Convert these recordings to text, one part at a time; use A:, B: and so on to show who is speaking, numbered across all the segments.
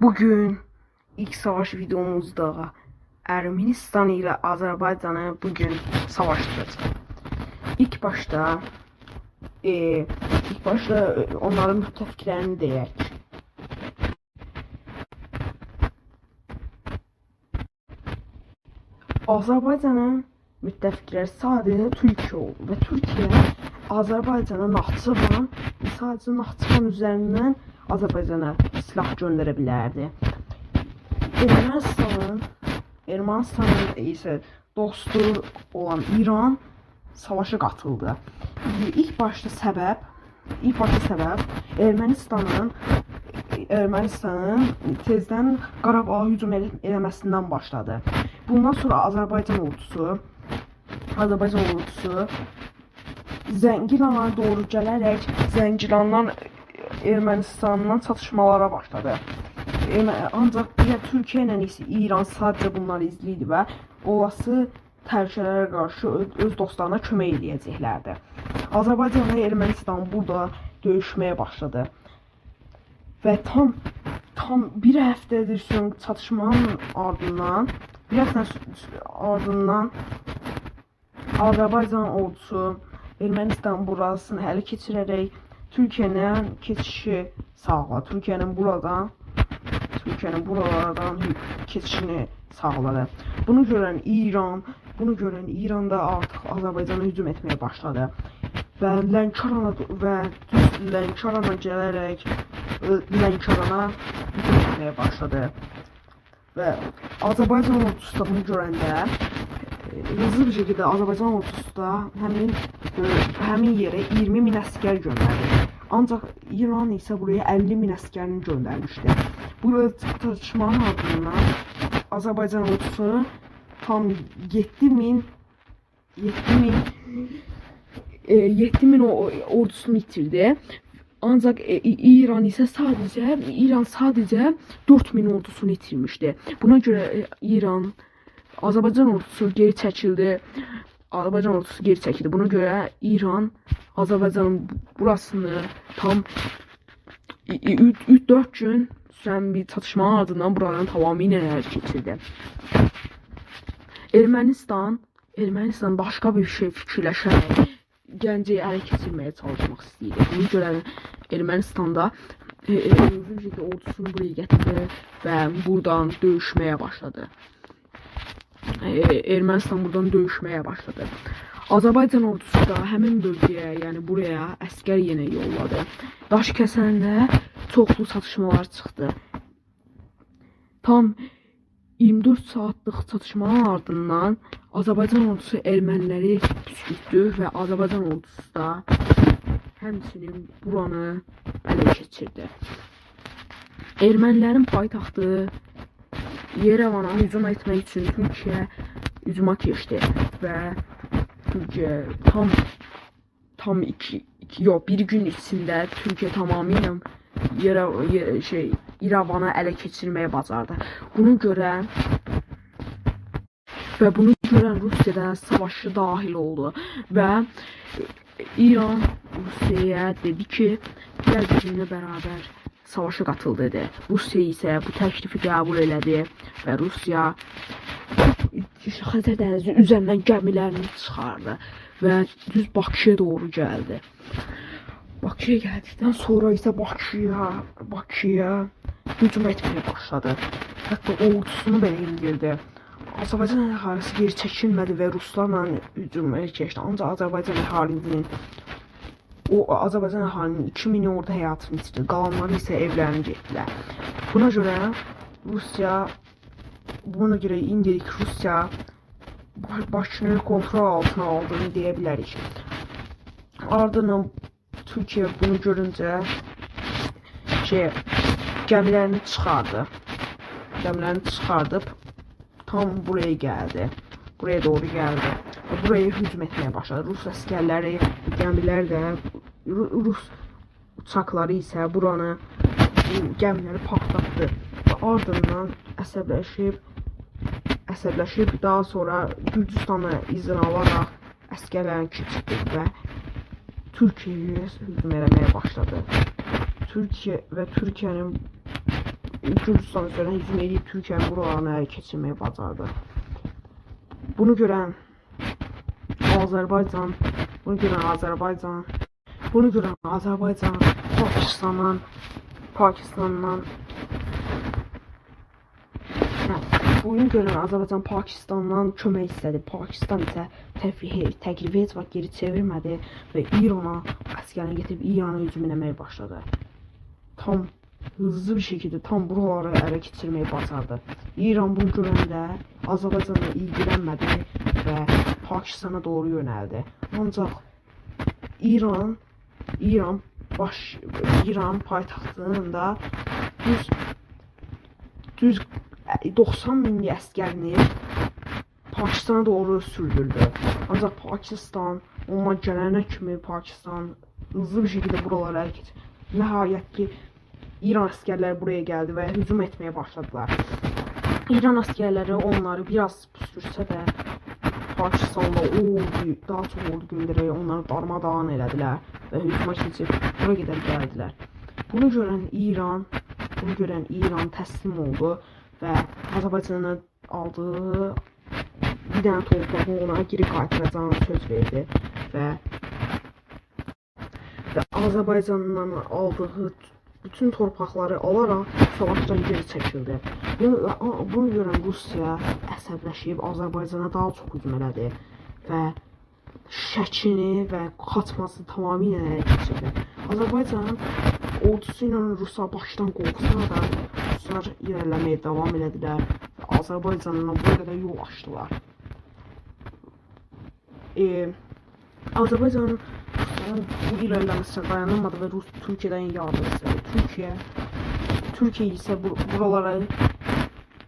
A: Bugün ilk savaş videomuzda Ermənistan ilə Azərbaycanı bugün savaşdıracağıq. İlk başta onların müttəfiqlərini deyək. Azərbaycanın müttəfiqləri sadəcə Türkiyə oldu və Türkiyə Azərbaycana Naxçıvan, sadəcə Naxçıvan üzərindən Azərbaycana silah göndərə bilərdi. Ermənistanın isə dostu olan İran savaşa qatıldı. İlk başta səbəb Ermənistanın tezdən Qarabağa hücum eləməsindən başladı. Bundan sonra Azərbaycan ordusu Zəngilan'a doğru gələrək Zəngilandan Ermənistandan çatışmalara başladı. Ancaq Türkiyə ilə isə İran sadəcə bunları izləyirdi və olası təhlükələrə qarşı öz dostlarına kömək edəcəklərdi. Azərbaycan və Ermənistan burada döyüşməyə başladı. Və tam bir həftədir sürən çatışmanın ardından Azərbaycan ordusu Ermənistan burasını ələ keçirərək Türkiyənin keçişi sağladı. Türkiyənin buralardan keçişini sağladı. Bunu görən İran da artıq Azərbaycana hücum etməyə başladı. Və Lənkərana gələrək Lənkərana hücum etməyə başladı. Və Azərbaycan ordusu da bunu görəndə hızlı bir şekilde Azərbaycan ordusu da həmin yerə 20.000 əskər göndərdi. Ancaq İran isə buraya 50.000 əskərini göndərmişdi. Bu çatışmanın ardından Azərbaycan ordusu tam 7.000 ordusunu itirdi. Ancaq İran sadəcə 4.000 ordusunu itirmişdi. Buna görə Azərbaycan ordusu geri çəkildi. Buna görə İran Azərbaycanın burasını tam 4 gün sürən bir çatışmanın ardından buradan tamamilə ələ keçirdi. Ermənistan başqa bir şey fikirləşərək Gəncəyi ələ keçirməyə çalışmaq istəyirdi. Bunu görən Ermənistanda ordusunu buraya gətirdi və buradan döyüşməyə başladı. Azərbaycan ordusu da həmin bölgəyə, yəni buraya əskər yenə yolladı. Daşkəsəndə çoxlu çatışmalar çıxdı. Tam 24 saatlıq çatışmanın ardından Azərbaycan ordusu erməniləri püskürtdü və Azərbaycan ordusu da həmçinin buranı ələ keçirdi. Ermənilərin paytaxtı Yerevana hücum etmək üçün Türkiyə hücuma keçdi və Türkiyə bir gün içində Türkiyə tamamilə İrəvanı ələ keçirməyə bacardı. Bunu görən Rusiya da savaşı dahil oldu və İran Rusiyaya dedi ki, gəl bizimlə bərabər savaşa qatıl dedi. Rusiya isə bu təklifi qəbul elədi və Rusiya Xəzər dənizi üzərindən gəmilərini çıxardı və düz Bakıya doğru gəldi. Bakıya gəldikdən sonra isə Bakıya hücum etməyə başladı. Hətta ordusunu belə indirdi. Azərbaycan əhalisi geri çəkilmədi və ruslarla hücuma keçdi. Ancaq Azərbaycan əhalinin 2000 ordu həyatını itirdi. Qalanları isə evlərini getdilər. Buna görə indirik Rusiya Bakını kontrol altına aldığını deyə bilərik. Ardından Türkiyə bunu görüncə gəmilərini çıxardıb tam buraya doğru gəldi. Buraya hücum etməyə başladı. Rus əskərləri, gəmilər də, Rus uçaqları isə gəmiləri partlatdı. Və ardından əsəbləşib daha sonra Gürcüstana izin alaraq əskərlərini keçirdi və Türkiyəyə hücum eləməyə başladı. Türkiyənin Gürcistan üzərinə hücum edib Türkiyənin buralarını ələ keçirməyi bacardı. Bunu görən Azərbaycan Pakistandan kömək istədi. Pakistan isə təklifi heç vaxt geri çevirmədi və İrana əsgərini getirib İrana hücum etməyə başladı. Tam hızlı bir şəkildə tam buraları ələ keçirməyi bacardı. İran bunu görəndə Azərbaycanla ilgilənmədi və Pakistana doğru yönəldi. Ancaq İran paytaxtında düz 90 minlik əsgərini Pakistana doğru sürdürdü. Ancaq Pakistan ona gələnə kimi Pakistan hızlı bir şəkildə buraları ələ keçirdi. Nəhayət ki, İran əsgərləri buraya gəldi və hücum etməyə başladılar. İran əsgərləri onları biraz püskürsə də Pakistanla daha çox ordu göndərərək onları darmadağın elədilər və hücuma keçib bura qədər gəldilər. Bunu görən İran təslim oldu və Azərbaycanın aldığı bir dənə torpağı ona geri qaytaracağını söz verdi və Azərbaycandan aldığı bütün torpaqları alaraq savaşdan geri çəkildi. Bunu görən Rusiya əsəbləşib Azərbaycana daha çox hücum elədi və Şəkini və Xaçması tamamilə ələ keçirdi. Azərbaycan ordusu ilə Ruslar başdan qorxsa da Ruslar irəliləməyə davam elədilər və Azərbaycanla bu qədər yol açdılar. Azərbaycan bu irəliləməsinə dayanamadı və Türkiyədən yardım istədi. Türkiyə isə buraları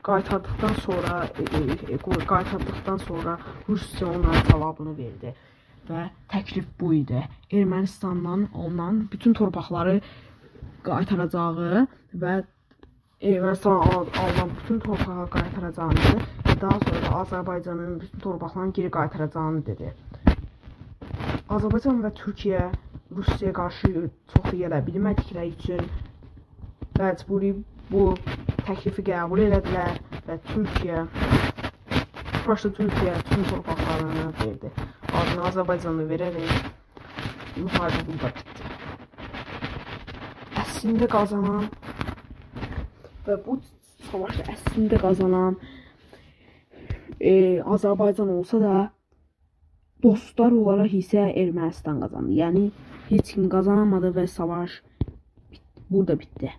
A: qaytardıqdan sonra Rusiya onlara cavabını verdi və təklif bu idi. Ermənistandan alınan bütün torpaqları qaytaracağı və Ermənistandan alınan bütün torpağı qaytaracağını və daha sonra da Azərbaycanın bütün torpaqlarını geri qaytaracağını dedi. Azərbaycan və Türkiyə Rusiyaya qarşı çox yerə bilmədikləri üçün məcburi bu təklifi qəbul elədilər və Türkiyə bütün torpaqlarını verdi. Adını Azərbaycanı verərək müharibə burada bitdi. Əslində qazanan və bu savaşı əslində qazanan Azərbaycan olsa da dostlar olaraq isə Ermənistan qazandı. Yəni heç kim qazanamadı və savaş burada bitdi.